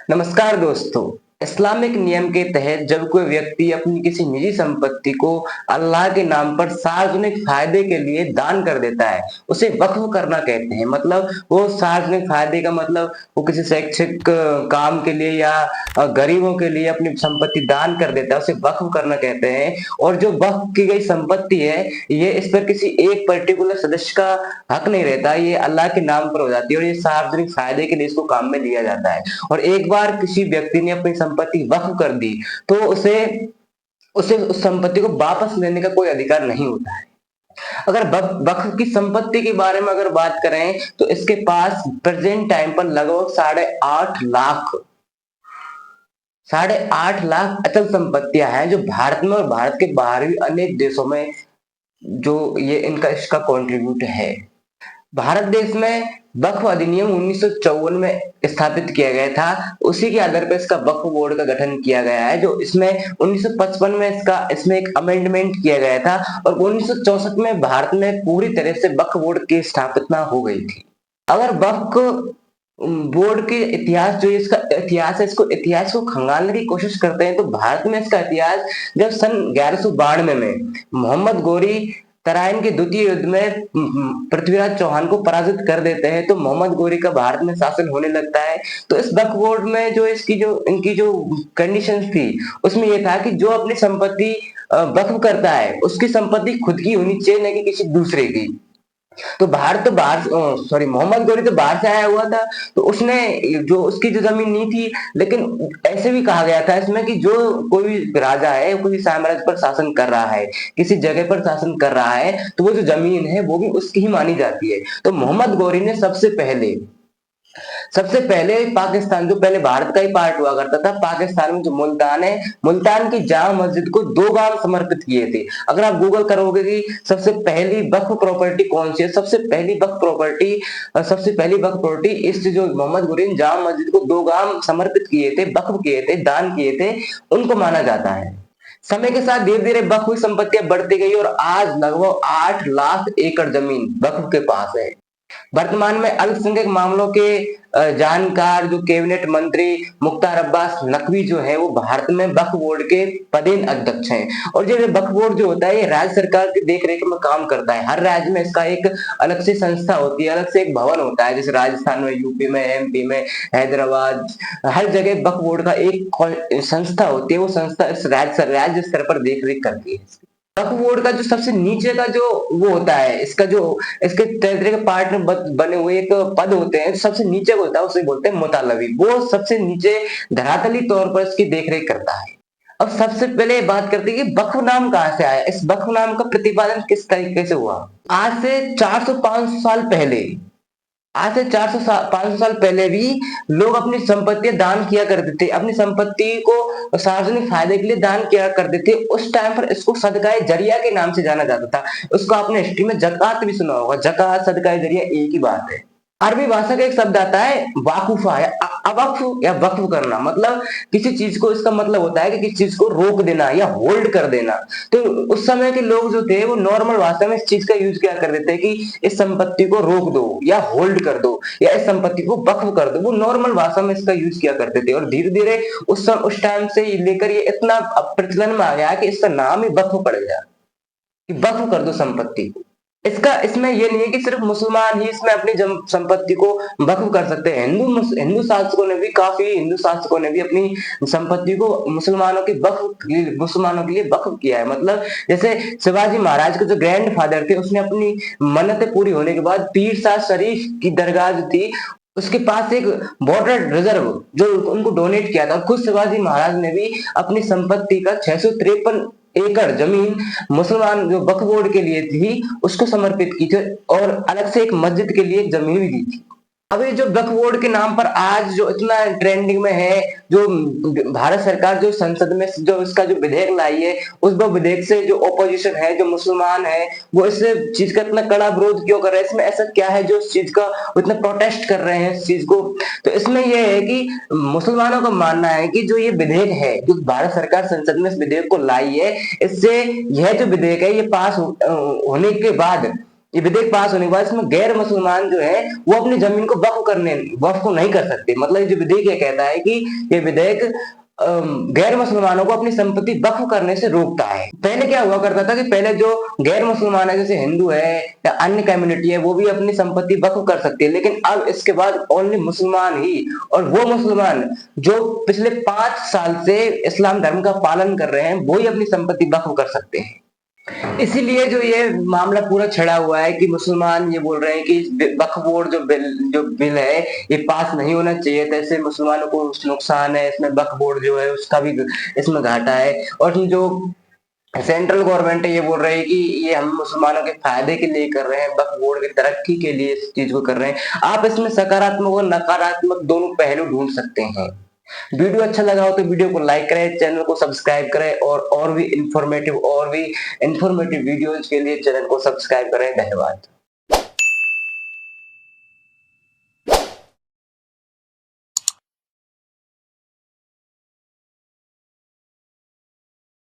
नमस्कार दोस्तों। इस्लामिक नियम के तहत जब कोई व्यक्ति अपनी किसी निजी संपत्ति को अल्लाह के नाम पर सार्वजनिक फायदे के लिए दान कर देता है, उसे वक्फ करना कहते हैं। मतलब वो सार्वजनिक फायदे का मतलब वो किसी शैक्षिक काम के लिए या गरीबों के लिए अपनी संपत्ति दान कर देता है, उसे वक्फ करना कहते हैं। और जो वक्फ की गई संपत्ति है, ये इस पर किसी एक पर्टिकुलर सदस्य का हक नहीं रहता, ये अल्लाह के नाम पर हो जाती है और ये सार्वजनिक फायदे के लिए इसको काम में लिया जाता है। और एक बार किसी व्यक्ति ने अपनी संपत्ति वक्फ कर दी तो उसे उसे उस संपत्ति को वापस लेने का कोई अधिकार नहीं होता है। अगर वक्फ की संपत्ति के बारे में अगर बात करें तो इसके पास प्रेजेंट टाइम पर लगभग 8.5 लाख अचल संपत्तियां हैं, जो भारत में और भारत के बाहर भी अनेक देशों में जो ये इनका इसका कंट्रीब्यूट है। भारत देश में वक्फ अधिनियम 1954 में स्थापित किया गया था। उसी के आधार पर इसका वक्फ बोर्ड का गठन किया गया है, जो इसमें 1955 में इसमें एक अमेंडमेंट किया गया था और 1964 में भारत में पूरी तरह से वक्फ बोर्ड की स्थापना हो गई थी। अगर वक्फ बोर्ड के इतिहास जो इसका इतिहास है, इसको इतिहास को खंगालने की कोशिश करते हैं तो भारत में इसका इतिहास जब सन 1192 में मोहम्मद गोरी तराइन के द्वितीय युद्ध में पृथ्वीराज चौहान को पराजित कर देते हैं, तो मोहम्मद गोरी का भारत में शासन होने लगता है। तो इस वक्फ बोर्ड में जो इनकी जो कंडीशंस थी, उसमें यह था कि जो अपनी संपत्ति वक्फ करता है उसकी संपत्ति खुद की होनी चाहिए, न कि किसी दूसरे की। तो सॉरी, मोहम्मद गोरी तो बाहर से आया हुआ था, तो उसने जो उसकी जो जमीन नहीं थी, लेकिन ऐसे भी कहा गया था इसमें कि जो कोई भी राजा है कोई साम्राज्य पर शासन कर रहा है, किसी जगह पर शासन कर रहा है, तो वो जो जमीन है वो भी उसकी ही मानी जाती है। तो मोहम्मद गोरी ने सबसे पहले पाकिस्तान, जो पहले भारत का ही पार्ट हुआ करता था, पाकिस्तान में जो मुल्तान है, मुल्तान की जामा मस्जिद को 2 गांव समर्पित किए थे। अगर आप गूगल करोगे कि सबसे पहली वक्फ प्रॉपर्टी कौन सी है, सबसे पहली वक्फ प्रॉपर्टी इस जो मोहम्मद गोरी ने जामा मस्जिद को 2 गांव समर्पित किए थे, वक्फ किए थे, दान किए थे, उनको माना जाता है। समय के साथ धीरे धीरे वक्फ हुई संपत्तियां बढ़ती गई और आज लगभग 8 लाख एकड़ जमीन वक्फ के पास है। वर्तमान में अल्पसंख्यक मामलों के जानकार जो कैबिनेट मंत्री मुख्तार अब्बास नकवी जो है, वो भारत में वक्फ बोर्ड के पदेन अध्यक्ष हैं। और ये वक्फ बोर्ड जो होता है, ये राज्य सरकार की देखरेख में काम करता है। हर राज्य में इसका एक अलग से संस्था होती है, अलग से एक भवन होता है, जैसे राजस्थान में, यूपी में, एमपी में, हैदराबाद, हर जगह वक्फ बोर्ड का एक संस्था होती है। वो संस्था इस राज्य स्तर पर देखरेख करती है। वक्फ बोर्ड का जो सबसे नीचे का जो वो होता है, इसके तरह तरह के पार्ट में बने हुए एक पद होते हैं, सबसे नीचे होता है उसे बोलते हैं मुतालबी। वो सबसे नीचे धरातली तौर पर इसकी देखरेख करता है। अब सबसे पहले बात करते हैं कि वक्फ नाम कहां से आया, इस वक्फ नाम का प्रतिपादन किस तरीके से हुआ। आज से 400-500 साल पहले आज से 500 साल पहले भी लोग अपनी संपत्तियां दान किया करते थे, अपनी संपत्ति को सार्वजनिक फायदे के लिए दान किया करते थे। उस टाइम पर इसको सदकाए जरिया के नाम से जाना जाता था। उसको आपने हिस्ट्री में जकात भी सुना होगा। जकात, सदकाए जरिया एक ही बात है। अरबी भाषा का एक शब्द आता है वाकुफा या अवक्फ या वक्फ करना। मतलब किसी चीज को, इसका मतलब होता है कि किसी चीज को रोक देना या होल्ड कर देना। तो उस समय के लोग जो थे वो नॉर्मल भाषा में इस चीज का यूज क्या कर देते हैं कि इस संपत्ति को रोक दो या होल्ड कर दो या इस संपत्ति को वक्फ कर दो। वो नॉर्मल भाषा में इसका यूज किया करते थे और धीरे धीरे उस टाइम से लेकर ये इतना प्रचलन में आ गया कि इसका नाम ही वक्फ पड़ गया कि वक्फ कर दो संपत्ति को। इसमें यह नहीं है कि सिर्फ मुसलमान ही इसमें अपनी संपत्ति को वक्फ कर सकते हैं। हिंदू शासकों ने भी अपनी संपत्ति को मुसलमानों के लिए वक्फ किया है। मतलब जैसे शिवाजी महाराज के जो ग्रैंड फादर थे, उसने अपनी मन्नतें पूरी होने के बाद पीर साहब शरीफ की दरगाह जो थी, उसके पास एक बॉर्डर रिजर्व जो उनको डोनेट किया था। खुद शिवाजी महाराज ने भी अपनी संपत्ति का 653 एकड़ जमीन मुसलमान जो वक्फ बोर्ड के लिए थी उसको समर्पित की थी और अलग से एक मस्जिद के लिए एक जमीन भी दी थी। अभी जो वक्फ बोर्ड के नाम पर आज जो इतना ट्रेंडिंग में है, जो भारत सरकार जो संसद में जो इसका जो विधेयक लाई है, उस विधेयक से जो ओपोजिशन है, जो मुसलमान है, वो इस चीज का इतना कड़ा विरोध क्यों कर रहे हैं। इसमें ऐसा क्या है जो इस चीज का इतना प्रोटेस्ट कर रहे हैं इस चीज को। तो इसमें यह है कि मुसलमानों का मानना है कि जो ये विधेयक है, जो भारत सरकार संसद में इस विधेयक को लाई है, इससे यह जो विधेयक है ये पास होने के बाद ये विधेयक पास होने के बाद इसमें गैर मुसलमान जो है वो अपनी जमीन को वक्फ नहीं कर सकते। मतलब ये जो विधेयक ये कहता है कि ये विधेयक गैर मुसलमानों को अपनी संपत्ति वक्फ करने से रोकता है। पहले क्या हुआ करता था कि पहले जो गैर मुसलमान है जैसे हिंदू है या अन्य कम्युनिटी है वो भी अपनी संपत्ति वक्फ कर सकती है, लेकिन अब इसके बाद ओनली मुसलमान ही, और वो मुसलमान जो पिछले 5 साल से इस्लाम धर्म का पालन कर रहे हैं वो ही अपनी संपत्ति वक्फ कर सकते हैं। इसीलिए जो ये मामला पूरा छिड़ा हुआ है कि मुसलमान ये बोल रहे हैं कि वक्फ बोर्ड जो बिल है ये पास नहीं होना चाहिए था, इससे मुसलमानों को नुकसान है, इसमें वक्फ बोर्ड जो है उसका भी इसमें घाटा है। और जो सेंट्रल गवर्नमेंट है ये बोल रही है कि ये हम मुसलमानों के फायदे के लिए कर रहे हैं, वक्फ बोर्ड की तरक्की के लिए इस चीज को कर रहे हैं। आप इसमें सकारात्मक और नकारात्मक दोनों पहलू ढूंढ सकते हैं। वीडियो अच्छा लगा हो तो वीडियो को लाइक करें, चैनल को सब्सक्राइब करें, और भी इंफॉर्मेटिव वीडियोज के लिए चैनल को सब्सक्राइब करें। धन्यवाद।